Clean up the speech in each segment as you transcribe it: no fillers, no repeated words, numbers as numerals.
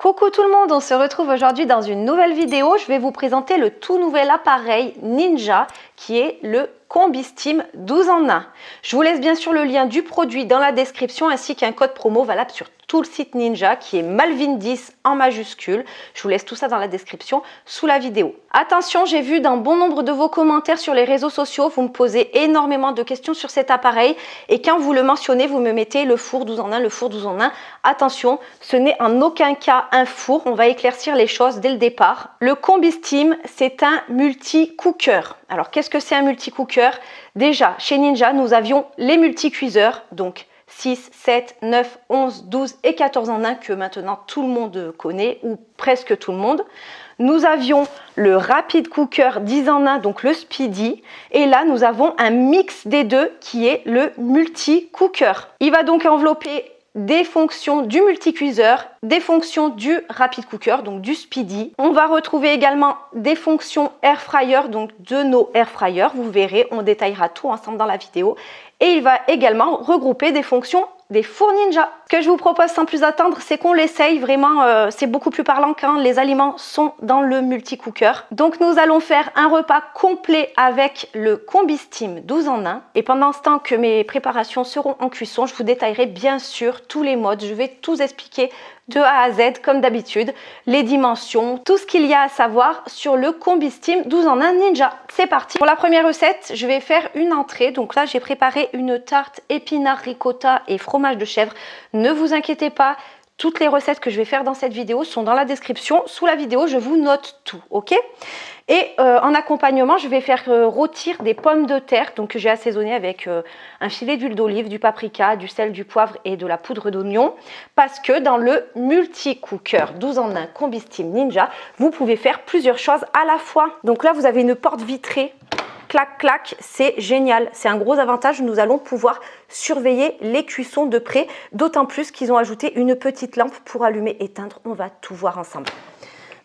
Coucou tout le monde, on se retrouve aujourd'hui dans une nouvelle vidéo. Je vais vous présenter le tout nouvel appareil Ninja qui est le Combi-Steam 12 en 1. Je vous laisse bien sûr le lien du produit dans la description ainsi qu'un code promo valable sur tout le site Ninja qui est Malvin10 en majuscule. Je vous laisse tout ça dans la description sous la vidéo. Attention, j'ai vu dans bon nombre de vos commentaires sur les réseaux sociaux, vous me posez énormément de questions sur cet appareil et quand vous le mentionnez, vous me mettez le four 12 en 1, le four 12 en 1. Attention, ce n'est en aucun cas un four, on va éclaircir les choses dès le départ. Le Combi-Steam, c'est un multi-cooker. Alors, qu'est-ce que c'est un multi-cooker? Déjà, chez Ninja, nous avions les multi-cuiseurs, donc 6, 7, 9, 11, 12 et 14 en 1 que maintenant tout le monde connaît ou presque tout le monde. Nous avions le Rapid Cooker 10 en 1, donc le Speedy. Et là, nous avons un mix des deux qui est le multi-cooker. Il va donc envelopper des fonctions du multi-cuiseur, des fonctions du Rapid Cooker, donc du Speedy. On va retrouver également des fonctions Air Fryer, donc de nos Air Fryers. Vous verrez, on détaillera tout ensemble dans la vidéo. Et il va également regrouper des fonctions des fours Ninja. Ce que je vous propose sans plus attendre, c'est qu'on l'essaye. Vraiment, c'est beaucoup plus parlant quand les aliments sont dans le multi-cooker. Donc nous allons faire un repas complet avec le Combi-Steam 12 en 1. Et pendant ce temps que mes préparations seront en cuisson, je vous détaillerai bien sûr tous les modes. Je vais tout expliquer de A à Z comme d'habitude, les dimensions, tout ce qu'il y a à savoir sur le Combi-Steam 12 en 1 Ninja. C'est parti. Pour la première recette, je vais faire une entrée. Donc là, j'ai préparé une tarte épinard ricotta et fromage de chèvre. Ne vous inquiétez pas, toutes les recettes que je vais faire dans cette vidéo sont dans la description. Sous la vidéo, je vous note tout, ok? Et en accompagnement, je vais faire rôtir des pommes de terre, donc que j'ai assaisonné avec un filet d'huile d'olive, du paprika, du sel, du poivre et de la poudre d'oignon. Parce que dans le multi-cooker 12 en 1 Combi-Steam Ninja, vous pouvez faire plusieurs choses à la fois. Donc là, vous avez une porte vitrée. Clac, clac, c'est génial. C'est un gros avantage. Nous allons pouvoir surveiller les cuissons de près. D'autant plus qu'ils ont ajouté une petite lampe pour allumer, éteindre. On va tout voir ensemble.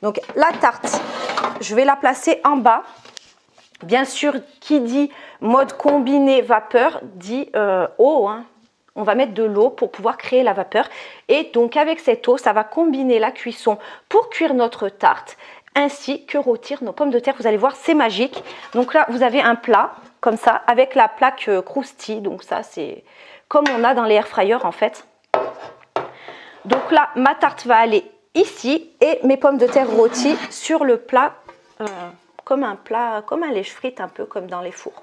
Donc la tarte, je vais la placer en bas. Bien sûr, qui dit mode combiné vapeur dit eau. On va mettre de l'eau pour pouvoir créer la vapeur. Et donc avec cette eau, ça va combiner la cuisson pour cuire notre tarte ainsi que rôtir nos pommes de terre. Vous allez voir, c'est magique. Donc là, vous avez un plat comme ça avec la plaque croustille. Donc ça, c'est comme on a dans les air fryers en fait. Donc là, ma tarte va aller ici et mes pommes de terre rôties sur le plat, comme un lèche-frites, un peu comme dans les fours.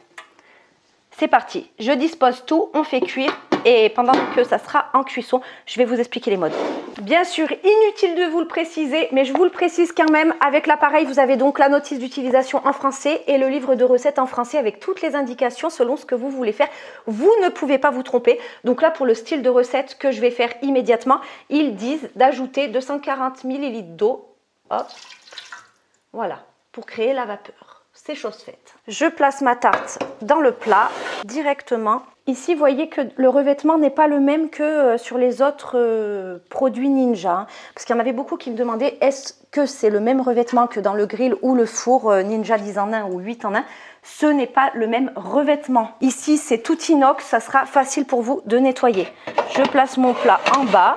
C'est parti, je dispose tout, on fait cuire et pendant que ça sera en cuisson, je vais vous expliquer les modes. Bien sûr, inutile de vous le préciser, mais je vous le précise quand même, avec l'appareil, vous avez donc la notice d'utilisation en français et le livre de recettes en français avec toutes les indications selon ce que vous voulez faire. Vous ne pouvez pas vous tromper. Donc là, pour le style de recette que je vais faire immédiatement, ils disent d'ajouter 240 ml d'eau. Hop, voilà, pour créer la vapeur. C'est chose faite. Je place ma tarte dans le plat directement. Ici, vous voyez que le revêtement n'est pas le même que sur les autres produits Ninja. Parce qu'il y en avait beaucoup qui me demandaient est-ce que c'est le même revêtement que dans le grill ou le four Ninja 10 en 1 ou 8 en 1. Ce n'est pas le même revêtement. Ici, c'est tout inox. Ça sera facile pour vous de nettoyer. Je place mon plat en bas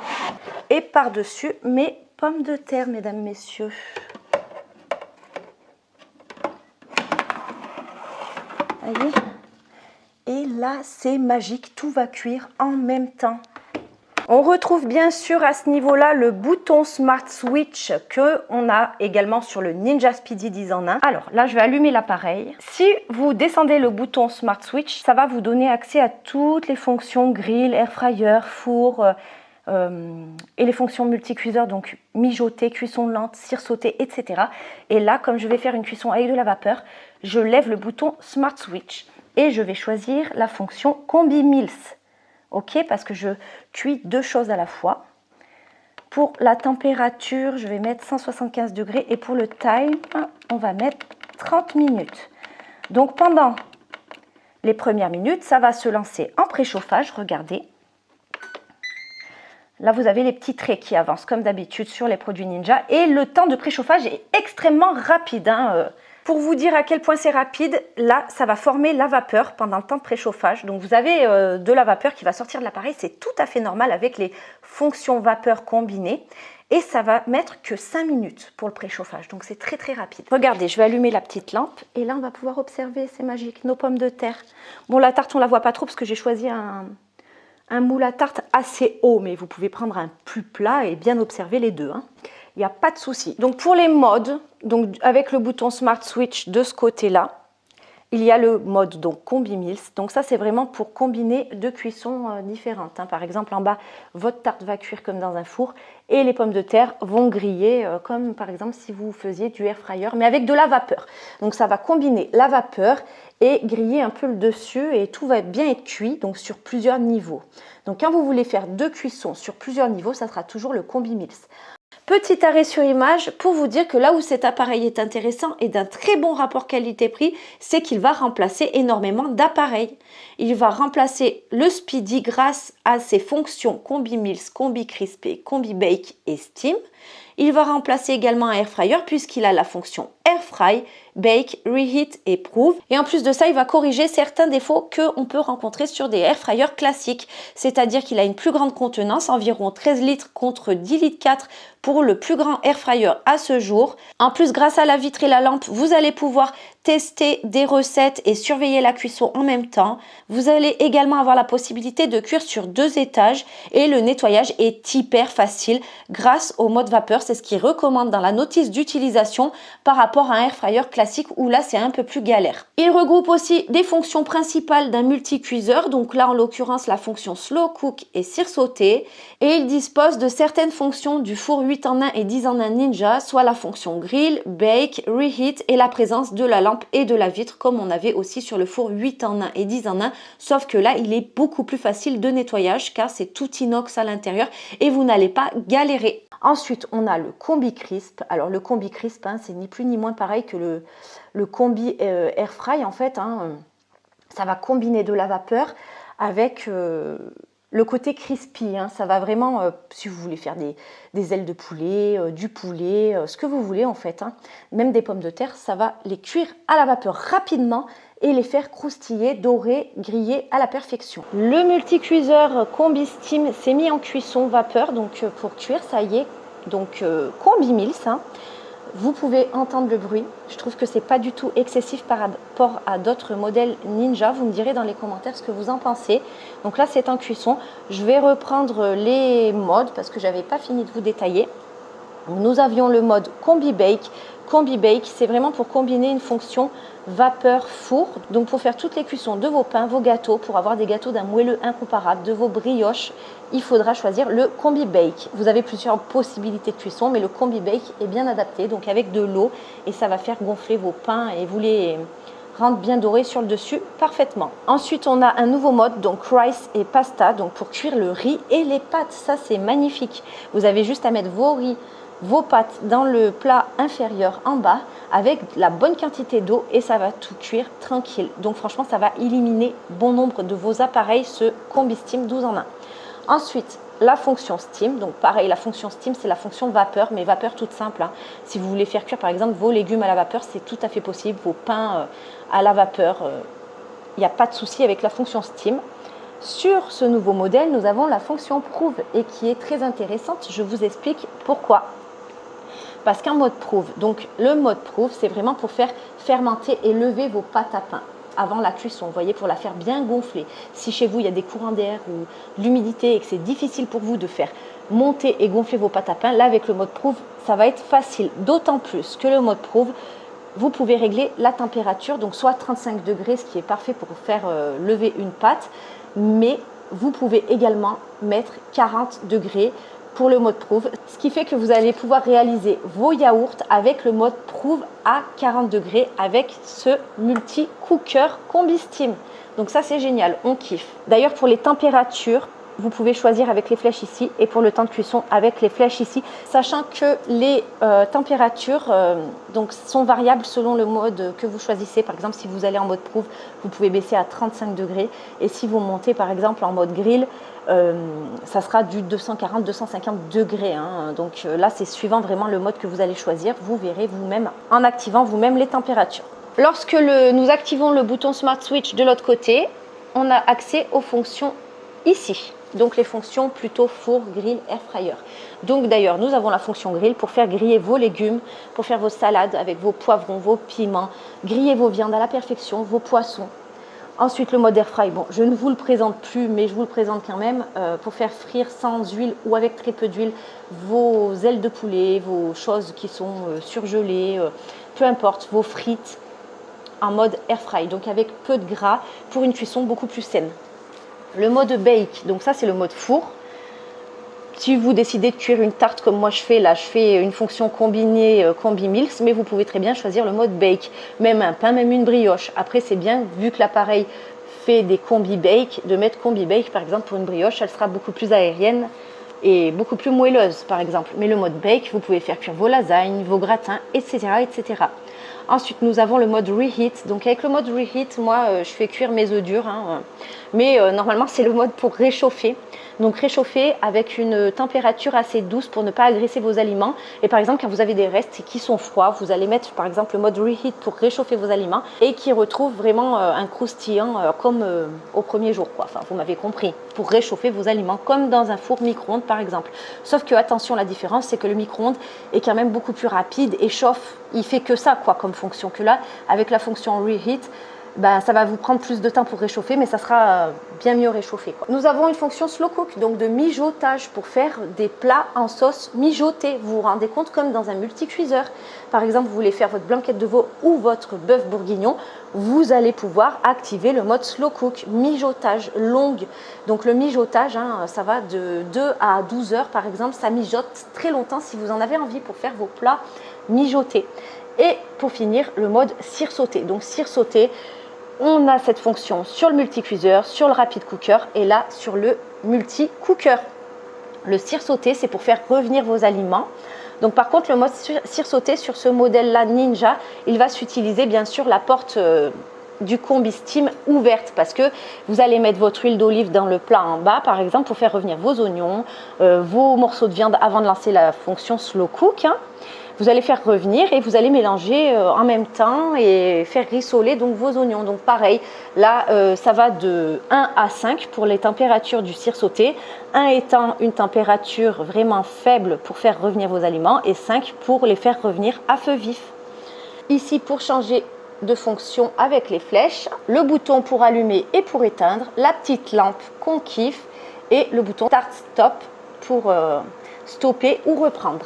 et par-dessus mes pommes de terre, mesdames, messieurs. Voyez? Et là, c'est magique, tout va cuire en même temps. On retrouve bien sûr à ce niveau-là le bouton Smart Switch qu'on a également sur le Ninja Speedy 10 en 1. Alors là, je vais allumer l'appareil. Si vous descendez le bouton Smart Switch, ça va vous donner accès à toutes les fonctions grill, air fryer, four et les fonctions multi-cuiseurs, donc mijoter, cuisson lente, cire sautée, etc. Et là, comme je vais faire une cuisson avec de la vapeur, je lève le bouton Smart Switch et je vais choisir la fonction Combi Meals. Ok, parce que je cuis deux choses à la fois. Pour la température, je vais mettre 175 degrés et pour le time, on va mettre 30 minutes. Donc pendant les premières minutes, ça va se lancer en préchauffage, regardez. Là, vous avez les petits traits qui avancent comme d'habitude sur les produits Ninja. Et le temps de préchauffage est extrêmement rapide. Pour vous dire à quel point c'est rapide, là, ça va former la vapeur pendant le temps de préchauffage. Donc, vous avez de la vapeur qui va sortir de l'appareil. C'est tout à fait normal avec les fonctions vapeur combinées. et ça va mettre que 5 minutes pour le préchauffage. Donc c'est très très rapide. Regardez, je vais allumer la petite lampe et là on va pouvoir observer, c'est magique, nos pommes de terre. Bon, la tarte on la voit pas trop parce que j'ai choisi un moule à tarte assez haut, mais vous pouvez prendre un plus plat et bien observer les deux, hein. Il n'y a pas de souci. Donc pour les modes, donc avec le bouton Smart Switch de ce côté-là, il y a le mode donc Combi Meals. Donc ça c'est vraiment pour combiner deux cuissons différentes, hein. Par exemple en bas, votre tarte va cuire comme dans un four et les pommes de terre vont griller comme par exemple si vous faisiez du air fryer mais avec de la vapeur. Donc ça va combiner la vapeur et griller un peu le dessus et tout va bien être cuit donc sur plusieurs niveaux. Donc quand vous voulez faire deux cuissons sur plusieurs niveaux, ça sera toujours le Combi Meals. Petit arrêt sur image pour vous dire que là où cet appareil est intéressant et d'un très bon rapport qualité-prix, c'est qu'il va remplacer énormément d'appareils. Il va remplacer le Speedy grâce à ses fonctions Combi Meals, Combi Crispé, Combi Bake et Steam. Il va remplacer également un air fryer puisqu'il a la fonction Air Fry, Bake, Reheat et Prove. Et en plus de ça, il va corriger certains défauts qu'on peut rencontrer sur des air fryers classiques. C'est-à-dire qu'il a une plus grande contenance, environ 13 litres contre 10 litres 4 pour le plus grand air fryer à ce jour. En plus, grâce à la vitre et la lampe, vous allez pouvoir tester des recettes et surveiller la cuisson en même temps. Vous allez également avoir la possibilité de cuire sur 2 étages et le nettoyage est hyper facile grâce au mode vapeur. C'est ce qu'il recommande dans la notice d'utilisation par rapport à un air fryer classique où là c'est un peu plus galère. Il regroupe aussi des fonctions principales d'un multicuiseur, donc là en l'occurrence la fonction slow cook et cire sauté, et il dispose de certaines fonctions du four 8 en 1 et 10 en 1 Ninja, soit la fonction grill, bake, reheat et la présence de la lampe et de la vitre comme on avait aussi sur le four 8 en 1 et 10 en 1, sauf que là il est beaucoup plus facile de nettoyage car c'est tout inox à l'intérieur et vous n'allez pas galérer. Ensuite, on a le Combi Crisp. Alors, le Combi Crisp, hein, c'est ni plus ni moins pareil que le Combi Air Fry. En fait, hein, ça va combiner de la vapeur avec le côté crispy. Hein. Ça va vraiment, si vous voulez faire des ailes de poulet, du poulet, ce que vous voulez en fait. Hein. Même des pommes de terre, ça va les cuire à la vapeur rapidement et les faire croustiller, dorer, griller à la perfection. Le multicuiseur Combi Steam s'est mis en cuisson vapeur, donc pour cuire, ça y est, donc Combi Meals. Hein. Vous pouvez entendre le bruit, je trouve que c'est pas du tout excessif par rapport à d'autres modèles Ninja, vous me direz dans les commentaires ce que vous en pensez. Donc là c'est en cuisson, je vais reprendre les modes parce que j'avais pas fini de vous détailler. Nous avions le mode Combi Bake. Combi Bake, c'est vraiment pour combiner une fonction vapeur four, donc pour faire toutes les cuissons de vos pains, vos gâteaux, pour avoir des gâteaux d'un moelleux incomparable, de vos brioches, il faudra choisir le Combi Bake. Vous avez plusieurs possibilités de cuisson, mais le Combi Bake est bien adapté, donc avec de l'eau, et ça va faire gonfler vos pains et vous les rendre bien dorés sur le dessus parfaitement. Ensuite, on a un nouveau mode, donc rice et pasta, donc pour cuire le riz et les pâtes. Ça, c'est magnifique. Vous avez juste à mettre vos riz, vos pâtes dans le plat inférieur en bas avec la bonne quantité d'eau et ça va tout cuire tranquille. Donc franchement, ça va éliminer bon nombre de vos appareils, ce Combi Steam 12 en 1. Ensuite, la fonction Steam. Donc pareil, la fonction Steam, c'est la fonction vapeur, mais vapeur toute simple. Hein. Si vous voulez faire cuire par exemple vos légumes à la vapeur, c'est tout à fait possible. Vos pains à la vapeur, il n'y a pas de souci avec la fonction Steam. Sur ce nouveau modèle, nous avons la fonction Prove et qui est très intéressante. Je vous explique pourquoi. Parce qu'un mode Prove, donc le mode Prove, c'est vraiment pour faire fermenter et lever vos pâtes à pain avant la cuisson, vous voyez, pour la faire bien gonfler. Si chez vous, il y a des courants d'air ou de l'humidité et que c'est difficile pour vous de faire monter et gonfler vos pâtes à pain, là, avec le mode Prove, ça va être facile. D'autant plus que le mode Prove, vous pouvez régler la température, donc soit 35 degrés, ce qui est parfait pour faire lever une pâte, mais vous pouvez également mettre 40 degrés pour le mode Prove, ce qui fait que vous allez pouvoir réaliser vos yaourts avec le mode Prove à 40 degrés avec ce multi-cooker Combi Steam. Donc ça c'est génial, on kiffe. D'ailleurs pour les températures, vous pouvez choisir avec les flèches ici et pour le temps de cuisson avec les flèches ici, sachant que les températures donc sont variables selon le mode que vous choisissez. Par exemple, si vous allez en mode Prove, vous pouvez baisser à 35 degrés et si vous montez par exemple en mode grill, ça sera du 240-250 degrés. Hein. Donc là, c'est suivant vraiment le mode que vous allez choisir. Vous verrez vous-même en activant vous-même les températures. Lorsque nous activons le bouton Smart Switch de l'autre côté, on a accès aux fonctions ici. donc les fonctions plutôt four, grill, air fryer. Donc d'ailleurs, nous avons la fonction grill pour faire griller vos légumes, pour faire vos salades avec vos poivrons, vos piments, griller vos viandes à la perfection, vos poissons. Ensuite, le mode air fry, bon, je ne vous le présente plus, mais je vous le présente quand même, pour faire frire sans huile ou avec très peu d'huile vos ailes de poulet, vos choses qui sont surgelées, peu importe, vos frites en mode air fry, donc avec peu de gras pour une cuisson beaucoup plus saine. Le mode bake, donc ça c'est le mode four. Si vous décidez de cuire une tarte comme moi je fais, là je fais une fonction combinée combi mix, mais vous pouvez très bien choisir le mode bake, même un pain, même une brioche. Après c'est bien, vu que l'appareil fait des combi bake, de mettre combi bake par exemple pour une brioche, elle sera beaucoup plus aérienne et beaucoup plus moelleuse par exemple. Mais le mode bake, vous pouvez faire cuire vos lasagnes, vos gratins, etc. etc. Ensuite, nous avons le mode reheat. Donc avec le mode reheat, moi, je fais cuire mes œufs durs. Mais normalement, c'est le mode pour réchauffer. Donc réchauffer avec une température assez douce pour ne pas agresser vos aliments. Et par exemple, quand vous avez des restes qui sont froids, vous allez mettre par exemple le mode reheat pour réchauffer vos aliments et qui retrouve vraiment un croustillant comme au premier jour, quoi. Enfin, vous m'avez compris. Pour réchauffer vos aliments comme dans un four micro-ondes par exemple. Sauf que attention, la différence, c'est que le micro-ondes est quand même beaucoup plus rapide et chauffe. Il fait que ça, quoi, comme fonction. Que là, avec la fonction reheat, ben, ça va vous prendre plus de temps pour réchauffer, mais ça sera bien mieux réchauffé, quoi. Nous avons une fonction slow cook, donc de mijotage pour faire des plats en sauce mijotée. Vous vous rendez compte, comme dans un multicuiseur. Par exemple, vous voulez faire votre blanquette de veau ou votre bœuf bourguignon, vous allez pouvoir activer le mode slow cook, mijotage longue. Donc le mijotage, ça va de 2 à 12 heures par exemple, ça mijote très longtemps si vous en avez envie pour faire vos plats mijotés. Et pour finir, le mode cire sauté. Donc cire sauté, on a cette fonction sur le multicuiseur, sur le rapid cooker et là sur le multi-cooker. Le cire sauté, c'est pour faire revenir vos aliments. Donc par contre, le mode cire sauté sur ce modèle-là Ninja, il va s'utiliser bien sûr la porte du combi steam ouverte parce que vous allez mettre votre huile d'olive dans le plat en bas par exemple pour faire revenir vos oignons, vos morceaux de viande avant de lancer la fonction slow cook. Vous allez faire revenir et vous allez mélanger en même temps et faire rissoler donc vos oignons. Donc pareil, là ça va de 1 à 5 pour les températures du cire sauté. 1 étant une température vraiment faible pour faire revenir vos aliments et 5 pour les faire revenir à feu vif. Ici pour changer de fonction avec les flèches, le bouton pour allumer et pour éteindre, la petite lampe qu'on kiffe et le bouton Start Stop pour stopper ou reprendre.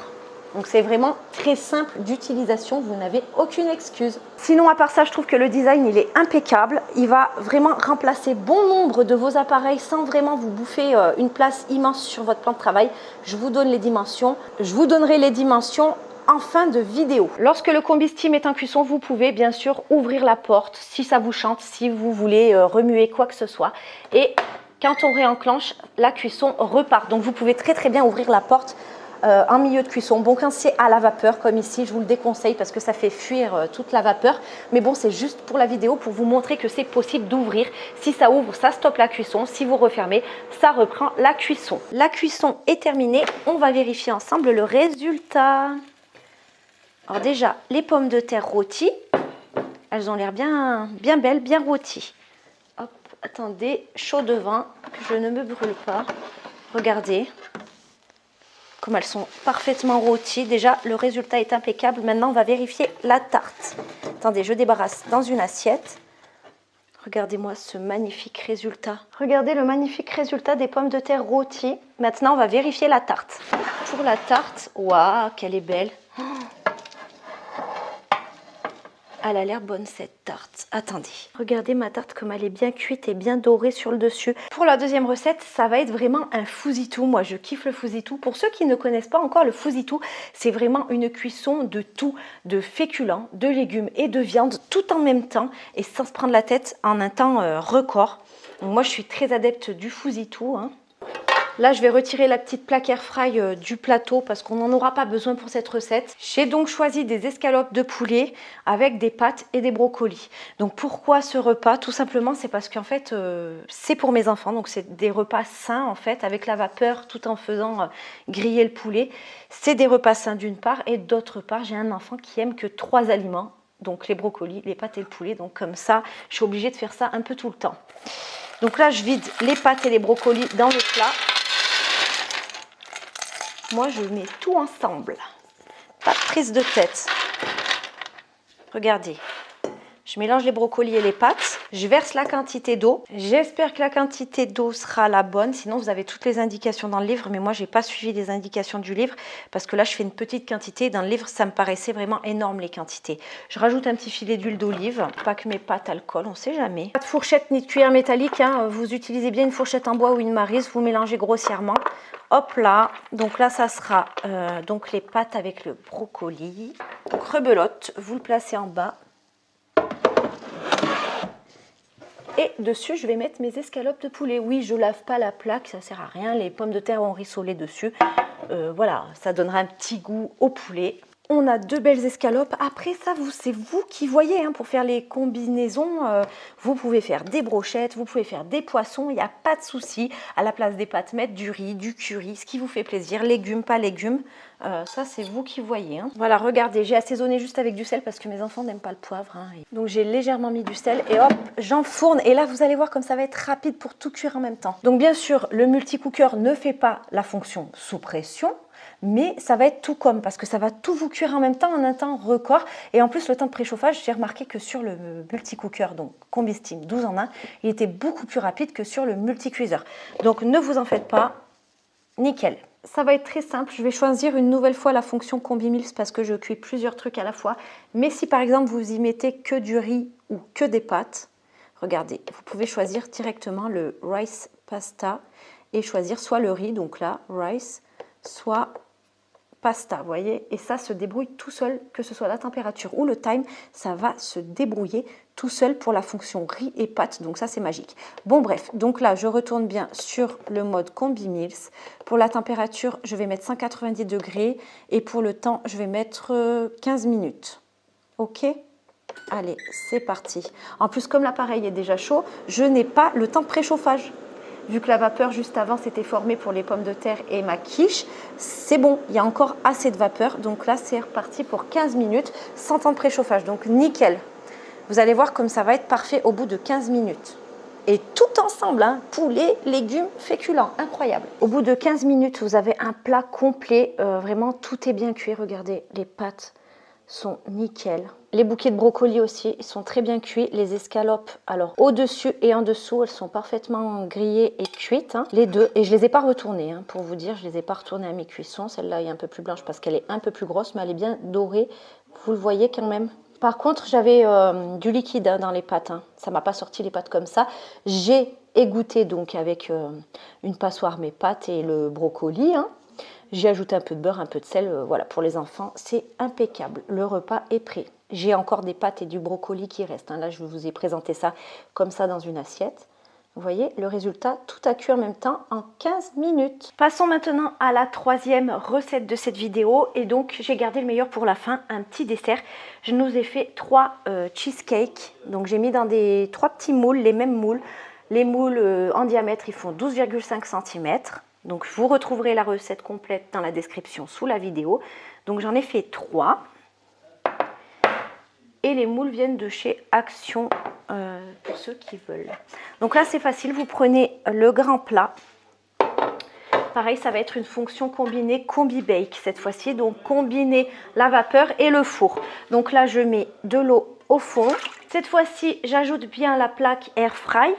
Donc c'est vraiment très simple d'utilisation, vous n'avez aucune excuse. Sinon à part ça, je trouve que le design il est impeccable. Il va vraiment remplacer bon nombre de vos appareils sans vraiment vous bouffer une place immense sur votre plan de travail. Je vous donne les dimensions. Je vous donnerai les dimensions en fin de vidéo. Lorsque le combi steam est en cuisson, vous pouvez bien sûr ouvrir la porte si ça vous chante, si vous voulez remuer quoi que ce soit. Et quand on réenclenche, la cuisson repart. Donc vous pouvez très bien ouvrir la porte en milieu de cuisson. Bon, quand c'est à la vapeur comme ici, je vous le déconseille parce que ça fait fuir toute la vapeur. Mais bon, c'est juste pour la vidéo pour vous montrer que c'est possible d'ouvrir. Si ça ouvre, ça stoppe la cuisson. Si vous refermez, ça reprend la cuisson. La cuisson est terminée. On va vérifier ensemble le résultat. Alors déjà, les pommes de terre rôties, elles ont l'air bien belles, bien rôties. Hop, attendez, chaud devant, que je ne me brûle pas. Regardez comme elles sont parfaitement rôties. Déjà, le résultat est impeccable. Maintenant, on va vérifier la tarte. Attendez, je débarrasse dans une assiette. Regardez-moi ce magnifique résultat. Regardez le magnifique résultat des pommes de terre rôties. Maintenant, on va vérifier la tarte. Pour la tarte, waouh, qu'elle est belle. Elle a l'air bonne cette tarte. Attendez, regardez ma tarte comme elle est bien cuite et bien dorée sur le dessus. Pour la deuxième recette, ça va être vraiment un fousitou. Moi, je kiffe le fousitou. Pour ceux qui ne connaissent pas encore le fousitou, c'est vraiment une cuisson de tout, de féculents, de légumes et de viande, tout en même temps et sans se prendre la tête en un temps record. Donc, moi, je suis très adepte du fousitou. Là, je vais retirer la petite plaque air fry du plateau parce qu'on n'en aura pas besoin pour cette recette. J'ai donc choisi des escalopes de poulet avec des pâtes et des brocolis. Donc pourquoi ce repas? Tout simplement, c'est parce qu'en fait, c'est pour mes enfants. Donc c'est des repas sains en fait, avec la vapeur tout en faisant griller le poulet. C'est des repas sains d'une part et d'autre part, j'ai un enfant qui aime que 3 aliments. Donc les brocolis, les pâtes et le poulet. Donc comme ça, je suis obligée de faire ça un peu tout le temps. Donc là, je vide les pâtes et les brocolis dans le plat. Moi, je mets tout ensemble. Pas de prise de tête. Regardez. Je mélange les brocolis et les pâtes. Je verse la quantité d'eau. J'espère que la quantité d'eau sera la bonne. Sinon, vous avez toutes les indications dans le livre. Mais moi, je n'ai pas suivi les indications du livre. Parce que là, je fais une petite quantité. Dans le livre, ça me paraissait vraiment énorme, les quantités. Je rajoute un petit filet d'huile d'olive. Pas que mes pâtes alcool, on ne sait jamais. Pas de fourchette ni de cuillère métallique. Hein. Vous utilisez bien une fourchette en bois ou une maryse. Vous mélangez grossièrement. Hop là. Donc là, ça sera donc les pâtes avec le brocoli. Donc, rebelote. Vous le placez en bas. Et dessus, je vais mettre mes escalopes de poulet. Oui, je lave pas la plaque, ça sert à rien. Les pommes de terre ont rissolé dessus. Voilà, ça donnera un petit goût au poulet. On a 2 belles escalopes. Après ça, c'est vous qui voyez. Hein, pour faire les combinaisons, vous pouvez faire des brochettes, vous pouvez faire des poissons. Il n'y a pas de souci. À la place des pâtes, mettre du riz, du curry, ce qui vous fait plaisir. Légumes, pas légumes. Ça, c'est vous qui voyez. Hein. Voilà, regardez, j'ai assaisonné juste avec du sel parce que mes enfants n'aiment pas le poivre. Hein. Donc, j'ai légèrement mis du sel et hop, j'enfourne. Et là, vous allez voir comme ça va être rapide pour tout cuire en même temps. Donc, bien sûr, le multicooker ne fait pas la fonction sous pression. Mais ça va être tout comme, parce que ça va tout vous cuire en même temps, en un temps record. Et en plus, le temps de préchauffage, j'ai remarqué que sur le multicooker, donc Combi-Steam 12 en 1, il était beaucoup plus rapide que sur le multicuiseur. Donc, ne vous en faites pas, nickel. Ça va être très simple, je vais choisir une nouvelle fois la fonction Combi Meals parce que je cuis plusieurs trucs à la fois. Mais si par exemple, vous y mettez que du riz ou que des pâtes, regardez, vous pouvez choisir directement le Rice Pasta et choisir soit le riz, donc là, Rice, soit pasta, vous voyez, et ça se débrouille tout seul, que ce soit la température ou le time, ça va se débrouiller tout seul pour la fonction riz et pâtes, donc ça c'est magique. Bon bref, donc là je retourne bien sur le mode Combi Meals. Pour la température, je vais mettre 190 degrés et pour le temps, je vais mettre 15 minutes. Ok ? Allez, c'est parti. En plus, comme l'appareil est déjà chaud, je n'ai pas le temps de préchauffage. Vu que la vapeur juste avant s'était formée pour les pommes de terre et ma quiche, c'est bon, il y a encore assez de vapeur. Donc là, c'est reparti pour 15 minutes sans temps de préchauffage. Donc nickel. Vous allez voir comme ça va être parfait au bout de 15 minutes. Et tout ensemble, hein, poulet, légumes, féculents, incroyable. Au bout de 15 minutes, vous avez un plat complet. Vraiment, tout est bien cuit. Regardez, les pâtes sont nickel. Les bouquets de brocolis aussi, ils sont très bien cuits. Les escalopes, alors au-dessus et en dessous, elles sont parfaitement grillées et cuites, hein, les deux. Et je les ai pas retournées, hein, pour vous dire, je les ai pas retournées à mes cuissons. Celle-là est un peu plus blanche parce qu'elle est un peu plus grosse, mais elle est bien dorée. Vous le voyez quand même. Par contre, j'avais du liquide hein, dans les pâtes. Hein. Ça m'a pas sorti les pâtes comme ça. J'ai égoutté donc avec une passoire mes pâtes et le brocoli. Hein. J'ai ajouté un peu de beurre, un peu de sel. Voilà, pour les enfants, c'est impeccable. Le repas est prêt. J'ai encore des pâtes et du brocoli qui restent. Hein. Là, je vous ai présenté ça comme ça dans une assiette. Vous voyez, le résultat, tout a cuit en même temps en 15 minutes. Passons maintenant à la 3e recette de cette vidéo. Et donc, j'ai gardé le meilleur pour la fin, un petit dessert. Je nous ai fait 3 cheesecakes. Donc, j'ai mis dans des 3 petits moules, les mêmes moules. Les moules en diamètre, ils font 12,5 cm. Donc, vous retrouverez la recette complète dans la description sous la vidéo. Donc, j'en ai fait 3. Et les moules viennent de chez Action pour ceux qui veulent. Donc là, c'est facile. Vous prenez le grand plat. Pareil, ça va être une fonction combinée Combi-Bake cette fois-ci. Donc, combiner la vapeur et le four. Donc là, je mets de l'eau au fond. Cette fois-ci, j'ajoute bien la plaque Air Fry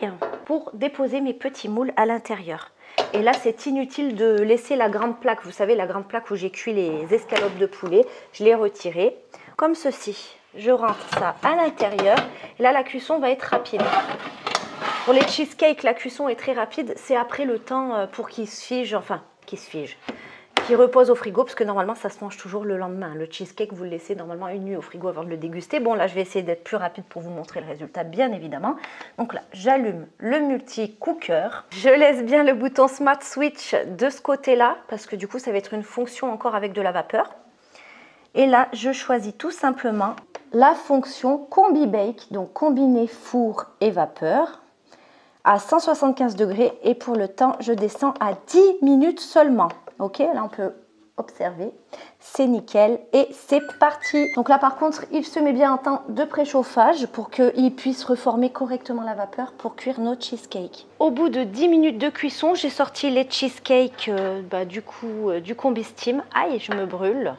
pour déposer mes petits moules à l'intérieur. Et là, c'est inutile de laisser la grande plaque. Vous savez, la grande plaque où j'ai cuit les escalopes de poulet. Je l'ai retirée comme ceci. Je rentre ça à l'intérieur. Et là, la cuisson va être rapide. Pour les cheesecakes, la cuisson est très rapide. C'est après le temps pour qu'ils se figent. Enfin, qu'ils se figent. Qui repose au frigo, parce que normalement, ça se mange toujours le lendemain. Le cheesecake, vous le laissez normalement une nuit au frigo avant de le déguster. Bon, là, je vais essayer d'être plus rapide pour vous montrer le résultat, bien évidemment. Donc là, j'allume le multi-cooker. Je laisse bien le bouton Smart Switch de ce côté-là, parce que du coup, ça va être une fonction encore avec de la vapeur. Et là, je choisis tout simplement la fonction Combi-Bake, donc combiner four et vapeur, à 175 degrés. Et pour le temps, je descends à 10 minutes seulement. Ok, là on peut Observez, c'est nickel et c'est parti. Donc là par contre, il se met bien un temps de préchauffage pour qu'il puisse reformer correctement la vapeur pour cuire nos cheesecakes. Au bout de 10 minutes de cuisson, j'ai sorti les cheesecakes du combi steam. Aïe, je me brûle.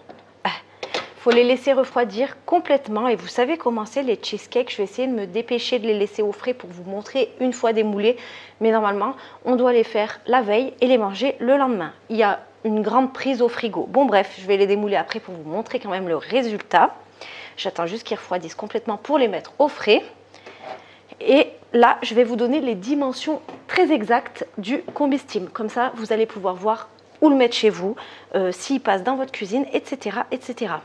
Il faut les laisser refroidir complètement et vous savez comment c'est les cheesecakes. Je vais essayer de me dépêcher de les laisser au frais pour vous montrer une fois démoulés. Mais normalement, on doit les faire la veille et les manger le lendemain. Il y a une grande prise au frigo. Bon bref, je vais les démouler après pour vous montrer quand même le résultat. J'attends juste qu'ils refroidissent complètement pour les mettre au frais. Et là, je vais vous donner les dimensions très exactes du combi steam. Comme ça, vous allez pouvoir voir où le mettre chez vous, s'il passe dans votre cuisine, etc., etc.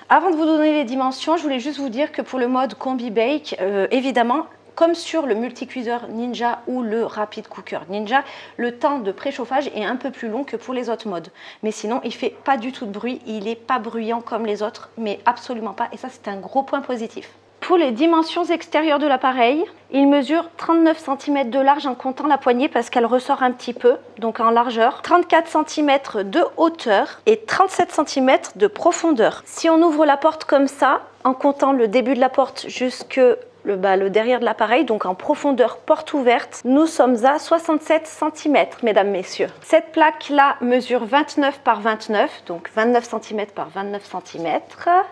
Avant de vous donner les dimensions, je voulais juste vous dire que pour le mode combi bake, évidemment, comme sur le multicuiseur Ninja ou le rapid cooker Ninja, le temps de préchauffage est un peu plus long que pour les autres modes. Mais sinon, il ne fait pas du tout de bruit, il n'est pas bruyant comme les autres, mais absolument pas. Et ça, c'est un gros point positif. Pour les dimensions extérieures de l'appareil, il mesure 39 cm de large en comptant la poignée parce qu'elle ressort un petit peu, donc en largeur, 34 cm de hauteur et 37 cm de profondeur. Si on ouvre la porte comme ça, en comptant le début de la porte jusque le derrière de l'appareil, donc en profondeur porte ouverte, nous sommes à 67 cm, mesdames, messieurs. Cette plaque-là mesure 29 par 29, donc 29 cm par 29 cm.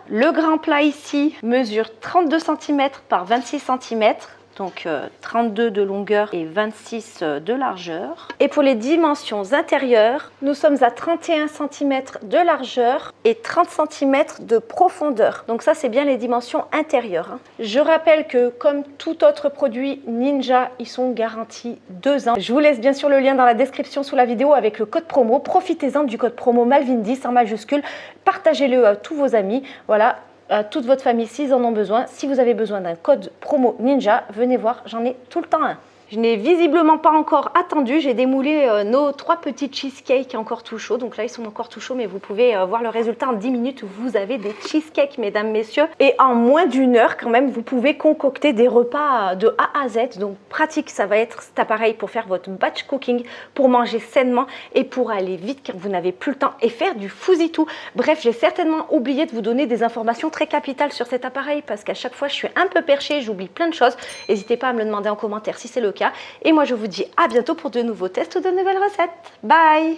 Le grand plat ici mesure 32 cm par 26 cm. Donc 32 de longueur et 26 de largeur. Et pour les dimensions intérieures, nous sommes à 31 cm de largeur et 30 cm de profondeur. Donc ça, c'est bien les dimensions intérieures. Je rappelle que comme tout autre produit Ninja, ils sont garantis 2 ans. Je vous laisse bien sûr le lien dans la description sous la vidéo avec le code promo. Profitez-en du code promo Malvin10 en majuscule. Partagez-le à tous vos amis. Voilà. À toute votre famille s'ils en ont besoin. Si vous avez besoin d'un code promo Ninja, venez voir, j'en ai tout le temps un. Je n'ai visiblement pas encore attendu, j'ai démoulé nos 3 petits cheesecakes encore tout chauds. Donc là, ils sont encore tout chauds, mais vous pouvez voir le résultat en 10 minutes. Vous avez des cheesecakes, mesdames, messieurs. Et en moins d'1 heure, quand même, vous pouvez concocter des repas de A à Z. Donc pratique, ça va être cet appareil pour faire votre batch cooking, pour manger sainement et pour aller vite car vous n'avez plus le temps et faire du fousitou. Bref, j'ai certainement oublié de vous donner des informations très capitales sur cet appareil parce qu'à chaque fois, je suis un peu perchée, j'oublie plein de choses. N'hésitez pas à me le demander en commentaire si c'est le cas. Et moi, je vous dis à bientôt pour de nouveaux tests ou de nouvelles recettes. Bye!